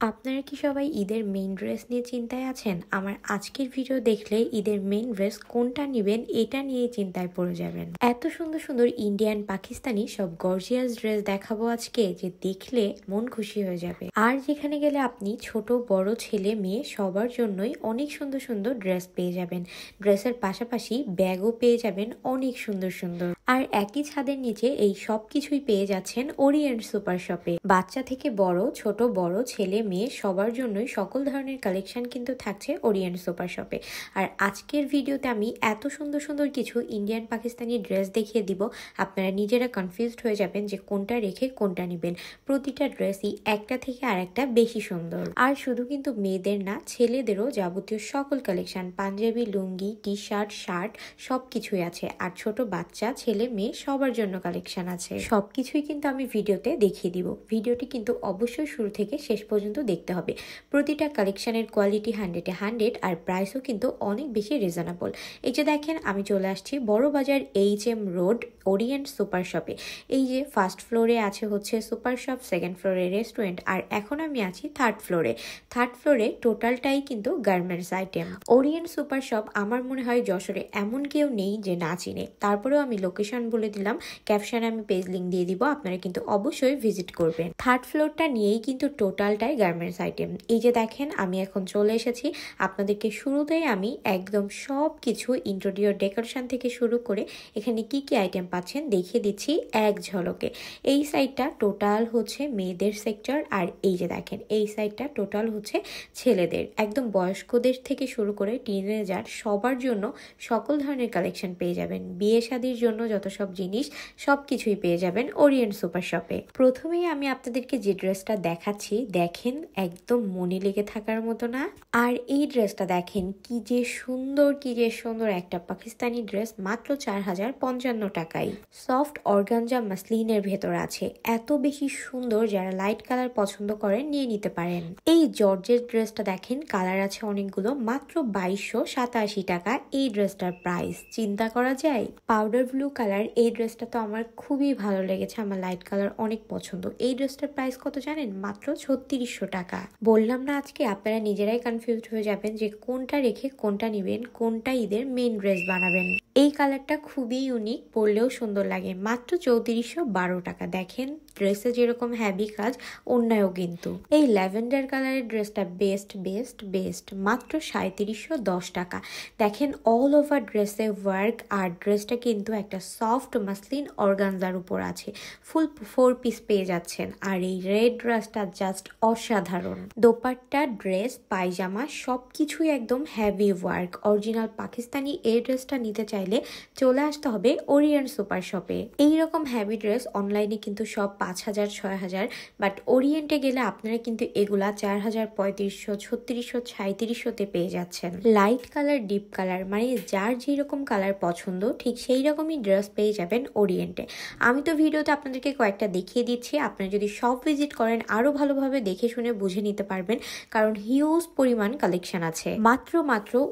আপনারা কি সবাই ঈদের মেইন ড্রেস নিয়ে চিন্তায় আছেন? আমার আজকের ভিডিও দেখলে ঈদের মেইন ড্রেস কোনটা নিবেন এটা নিয়ে চিন্তায় পড়ে যাবেন। এত সুন্দর সুন্দর ইন্ডিয়ান পাকিস্তানি সব গর্জিয়াস ড্রেস দেখাবো আজকে যে দেখলে মন খুশি হয়ে যাবে। আর যেখানে গেলে আপনি ছোট বড় ছেলে মেয়ে সবার জন্যই অনেক সুন্দর সুন্দর ড্রেস পেয়ে যাবেন। ড্রেসের পাশাপাশি ব্যাগও পেয়ে যাবেন অনেক সুন্দর সুন্দর। আর একই ছাদের নিচে এই সব কিছুই পেয়ে যাচ্ছেন ওরিয়েন্ট সুপার শপে। বাচ্চা থেকে বড়, ছোট বড়, ছেলে মেয়ে সবার জন্যই সকল ধরনের কালেকশন কিন্তু থাকছে ওরিয়েন্ট সুপার শপে। আর আজকের ভিডিওতে আমি এত সুন্দর সুন্দর কিছু ইন্ডিয়ান পাকিস্তানি ড্রেস দেখিয়ে দিব, আপনারা নিজেরা কনফিউজড হয়ে যাবেন যে কোনটা রেখে কোনটা নেবেন। প্রতিটা ড্রেসই একটা থেকে আরেকটা বেশি সুন্দর। আর শুধু কিন্তু মেয়েদের না, ছেলেদেরও যাবতীয় সকল কালেকশন, পাঞ্জাবি, লুঙ্গি, টি শার্ট, শার্ট সবকিছুই আছে। আর ছোট বাচ্চা, ছেলে মেয়ে সবার জন্য কালেকশন আছে। সবকিছুই কিন্তু আমি ভিডিওতে দেখিয়ে দিব। ভিডিওটি কিন্তু অবশ্যই শুরু থেকে শেষ পর্যন্ত দেখতে হবে। প্রতিটা কালেকশনের কোয়ালিটি 100-এ 100 আর প্রাইসও কিন্তু অনেক বেশি রিজনেবল। এই যে দেখেন, আমি চলে আসছি বড় বাজার HM রোড ওরিয়েন্ট সুপার শপে। এই যে ফার্স্ট ফ্লোরে আছে হচ্ছে সুপার শপ, সেকেন্ড ফ্লোরে রেস্টুরেন্ট, আর এখন আমি আছি থার্ড ফ্লোরে। থার্ড ফ্লোরে টোটালটাই কিন্তু garments item. Orient super shop আমার মনে হয় যশোরে এমন কেউ নেই যে না চিনে। তারপরেও আমি লোকেশন বলে দিলাম, ক্যাপশনে আমি পেজ লিঙ্ক দিয়ে দিব, আপনারা কিন্তু অবশ্যই ভিজিট করবেন। থার্ড ফ্লোরটা নিয়েই কিন্তু টোটালটাই গার্মেন্টস আইটেম। এই যে দেখেন, আমি এখন চলে এসেছি। আপনাদেরকে শুরুতেই আমি একদম সব কিছু ইন্টেরিয়র ডেকোরেশন থেকে শুরু করে এখানে কি কি আইটেম পাচ্ছেন দেখিয়ে দিচ্ছি এক ঝলকে। এই সাইডটা টোটাল হচ্ছে মেয়েদের সেক্টর, আর এই যে দেখেন এই সাইডটা টোটাল হচ্ছে ছেলেদের। একদম বয়স্কদের থেকে শুরু করে টিনেজার সবার জন্য সকল ধরনের কালেকশন পেয়ে যাবেন। বিয়ে শাদির জন্য যত সব জিনিস সবকিছুই পেয়ে যাবেন ওরিয়েন্ট সুপার শপে। প্রথমেই আমি আপনাদেরকে যে ড্রেসটা দেখাচ্ছি, দেখেন একদম মনে লেগে থাকার মতো না? আর এই ড্রেসটা দেখেন কি যে সুন্দর, কি যে সুন্দর একটা পাকিস্তানি ড্রেস, মাত্র 4055 টাকায়। সফট অর্গানজা মাসলিনের ভেতর আছে, এত বেশি সুন্দর। যারা লাইট কালার পছন্দ করেন নিয়ে নিতে পারেন। এই জর্জের ড্রেসটা দেখেন, কালার আছে অনেকগুলো, মাত্র 2287 টাকা এই ড্রেসটার প্রাইস। চিন্তা করা যায়। পাউডার ব্লু কালার এই ড্রেসটা তো আমার খুবই ভালো লেগেছে, আমার লাইট কালার অনেক পছন্দ। এই ড্রেসটার প্রাইস কত জানেন? মাত্র 3600 টাকা। বললাম না, আজকে আপনারা নিজেরাই কনফিউজড হয়ে যাবেন যে কোনটা রেখে কোনটা নিবেন, কোনটা ঈদের মেইন ড্রেস বানাবেন। এই কালারটা খুবই ইউনিক, পরলেও সুন্দর লাগে। মাত্র 3412 টাকা। দেখেন ড্রেসে যেরকম হ্যাভি কাজ, অন্যায়ও কিন্তু। এই ল্যাভেন্ডার কালারের ড্রেসটা বেস্ট বেস্ট বেস্ট, মাত্র 3710 টাকা। দেখেন অল ওভার ড্রেসে ওয়ার্ক, আর ড্রেসটা কিন্তু একটা সফট মাসলিন অর্গানজার উপর আছে। ফুল 4 পিস পেয়ে যাচ্ছেন। আর এই রেড ড্রেসটা জাস্ট অসাধারণ। দোপাট্টা, ড্রেস, পায়জামা সবকিছুই একদম হ্যাভি ওয়ার্ক। অরিজিনাল পাকিস্তানি এই ড্রেসটা নিতে চাইলে চলে আসতে হবে ওরিয়েন্ট সুপার শপে। এইরকম হ্যাভি ড্রেস অনলাইনে কিন্তু সব 5000, 6000, বাট ওরিয়েন্টে গেলে আপনারা কিন্তু এগুলা 4000, 3500, 3600, 3700-তে পেয়ে যাচ্ছেন। লাইট কালার, ডিপ কালার, মানে যার যেরকম কালার পছন্দ ঠিক সেই রকমই ড্রেস পেয়ে যাবেন ওরিয়েন্টে। আমি তো ভিডিওতে আপনাদেরকে কয়েকটা দেখিয়ে দিচ্ছি, আপনারা যদি সব ভিজিট করেন আরো ভালোভাবে দেখে শুনে বুঝে নিতে পারবেন, কারণ হিউজ পরিমাণ কালেকশন আছে। মাত্র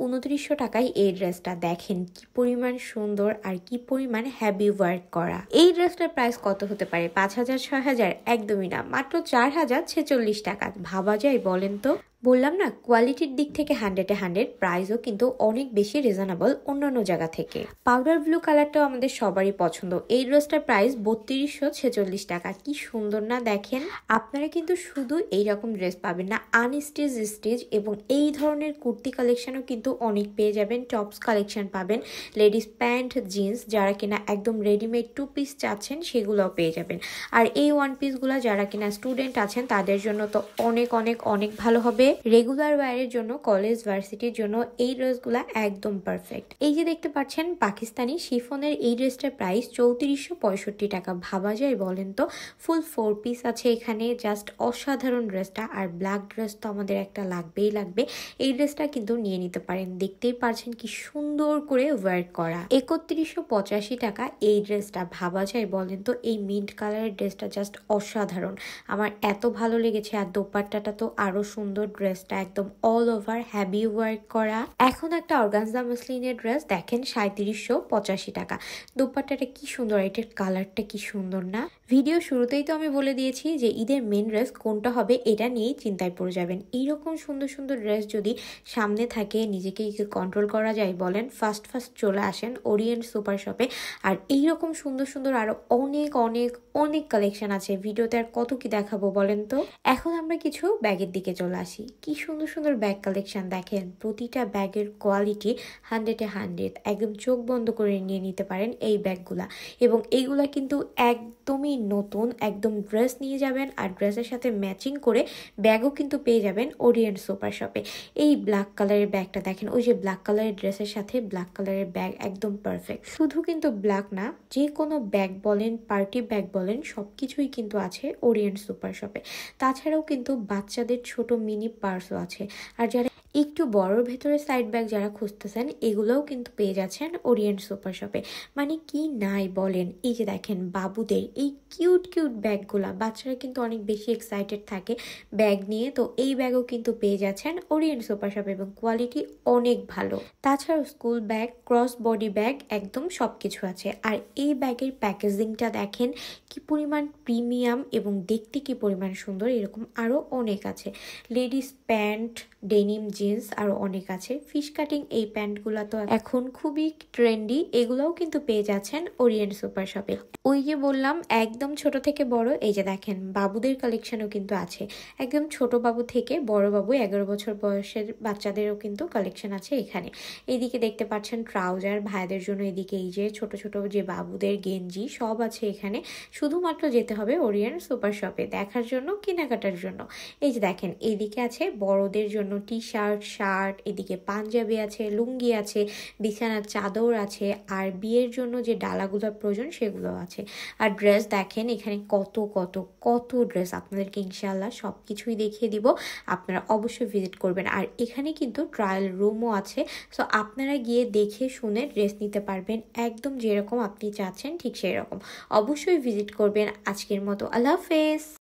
2900 টাকায় এই ড্রেসটা দেখেন কি পরিমাণ সুন্দর আর কি পরিমাণ হ্যাভি ওয়ার্ক করা। এই ড্রেসটার প্রাইস কত হতে পারে? 5000, 6000? একদমই না, মাত্র 4046 টাকা। ভাবা যায় বলেন তো? বললাম না, কোয়ালিটির দিক থেকে 100-এ 100, প্রাইসও কিন্তু অনেক বেশি রিজনেবল অন্যান্য জায়গা থেকে। পাউডার ব্লু কালারটাও আমাদের সবারই পছন্দ। এই ড্রেসটার প্রাইস 3246 টাকা। কি সুন্দর না দেখেন? আপনারা কিন্তু শুধু এইরকম ড্রেস পাবেন না, আনস্টিচ, স্টিচ এবং এই ধরনের কুর্তি কালেকশনও কিন্তু অনেক পেয়ে যাবেন। টপস কালেকশন পাবেন, লেডিস প্যান্ট, জিন্স, যারা কিনা একদম রেডিমেড 2 পিস চাচ্ছেন সেগুলোও পেয়ে যাবেন। আর এই 1 পিসগুলো যারা কিনা স্টুডেন্ট আছেন তাদের জন্য তো অনেক অনেক অনেক ভালো হবে। রেগুলার ওয়্যারের জন্য, কলেজ ভার্সিটির জন্য এই ড্রেসগুলা একদম পারফেক্ট। এই যে দেখতে পাচ্ছেন পাকিস্তানি শিফনের এই ড্রেসটার প্রাইস 3465 টাকা। ভাবা যায় বলেন তো? ফুল 4 পিস আছে এখানে, জাস্ট অসাধারণ ড্রেসটা। আর ব্ল্যাক ড্রেস তো আমাদের একটা লাগবেই লাগবে। এই ড্রেসটা কিন্তু নিয়ে নিতে পারেন। দেখতেই পাচ্ছেন কি সুন্দর করে ওয়ার্ক করা। 3185 টাকা এই ড্রেসটা। ভাবা যায় বলেন তো? এই মিন্ট কালারের ড্রেসটা জাস্ট অসাধারণ, আমার এত ভালো লেগেছে। আর দোপাট্টাটা তো আরো সুন্দর, ড্রেসটা একদম অল ওভার হ্যাভি ওয়ার্ক করা। এখন একটা অর্গানজা মসলিনের ড্রেস দেখেন 3785 টাকা। দোপাট্টাটা কি সুন্দর, এটার কালারটা কি সুন্দর না। ভিডিও শুরুতেই তো আমি বলে দিয়েছি যে ঈদের মেন ড্রেস কোনটা হবে এটা নিয়েই চিন্তায় পড়ে যাবেন। এইরকম সুন্দর সুন্দর ড্রেস যদি সামনে থাকে, নিজেকে কন্ট্রোল করা যায় বলেন, ফার্স্ট চলে আসেন ওরিয়েন্ট সুপার শপে। আর এইরকম সুন্দর সুন্দর আরো অনেক অনেক অনেক কালেকশন আছে, ভিডিওতে আর কত কি দেখাবো বলেন তো। এখন আমরা কিছু ব্যাগের দিকে চলে আসি। কি সুন্দর সুন্দর ব্যাগ কালেকশন দেখেন, প্রতিটা ব্যাগের কোয়ালিটি 100-এ 100, একদম চোখ বন্ধ করে নিয়ে নিতে পারেন এই ব্যাগগুলা। এবং এইগুলা কিন্তু একদমই নতুন, একদম ড্রেস নিয়ে যাবেন আর ড্রেসের সাথে ম্যাচিং করে ব্যাগও কিন্তু পেয়ে যাবেন ওরিয়েন্ট সুপার শপে। এই ব্ল্যাক কালারের ব্যাগটা দেখেন, ওই যে ব্ল্যাক কালারের ড্রেসের সাথে ব্ল্যাক কালারের ব্যাগ একদম পারফেক্ট। শুধু কিন্তু ব্ল্যাক না, যে কোনো ব্যাগ বলেন, পার্টি ব্যাগ বলেন, সবকিছুই কিন্তু আছে ওরিয়েন্ট সুপার শপে। তাছাড়াও কিন্তু বাচ্চাদের ছোট মিনি পার্সও আছে। আর যারা একটু বড়র ভেতরে সাইড ব্যাগ যারা খুঁজতেছেন, এগুলোও কিন্তু পেয়ে যাচ্ছেন ওরিয়েন্ট সুপার শপে। মানে কি নাই বলেন। এই যে দেখেন বাবুদের এই কিউট কিউট ব্যাগগুলা, বাচ্চারা কিন্তু অনেক বেশি এক্সাইটেড থাকে ব্যাগ নিয়ে, তো এই ব্যাগও কিন্তু পেয়ে যাচ্ছেন ওরিয়েন্ট সুপার শপে এবং কোয়ালিটি অনেক ভালো। তাছাড়াও school bag, cross body bag, একদম সবকিছু আছে। আর এই ব্যাগের প্যাকেজিংটা দেখেন কি পরিমাণ প্রিমিয়াম এবং দেখতে কি পরিমাণ সুন্দর। এরকম আরো অনেক আছে, লেডিস প্যান্ট, ডেনিম জিন্স আরো অনেক আছে। ফিশ কাটিং এই প্যান্টগুলো তো এখন খুবই ট্রেন্ডি, এগুলোও কিন্তু পেয়ে যাচ্ছেন ওরিয়েন্ট সুপার শপে। ওই যে বললাম একদম ছোট থেকে বড়, এই যে দেখেন বাবুদের কালেকশনও কিন্তু আছে। একদম ছোট বাবু থেকে বড় বাবু 11 বছর বয়সের বাচ্চাদেরও কিন্তু কালেকশন আছে এখানে। এইদিকে দেখতে পাচ্ছেন ট্রাউজার ভাইদের জন্য, এদিকে এই যে ছোট ছোট যে বাবুদের গেঞ্জি সব আছে এখানে। শুধুমাত্র যেতে হবে ওরিয়েন্ট সুপার শপে দেখার জন্য, কেনাকাটার জন্য। এই যে দেখেন এইদিকে আছে বড়দের জন্য টি শার্ট, শার্ট, এদিকে পাঞ্জাবি আছে, লুঙ্গি আছে, বিছানার চাদর আছে, আর বিয়ের জন্য যে ডালাগুলোর প্রয়োজন সেগুলো আছে। আর ড্রেস দেখেন এখানে কত কত কত ড্রেস, আপনাদেরকে ইনশাআল্লাহ সব কিছুই দেখিয়ে দিব, আপনারা অবশ্যই ভিজিট করবেন। আর এখানে কিন্তু ট্রায়াল রুমও আছে, সো আপনারা গিয়ে দেখে শুনে ড্রেস নিতে পারবেন, একদম যেরকম আপনি চাচ্ছেন ঠিক সেই রকম। অবশ্যই ভিজিট করবেন। আজকের মতো আল্লাহ হাফেজ।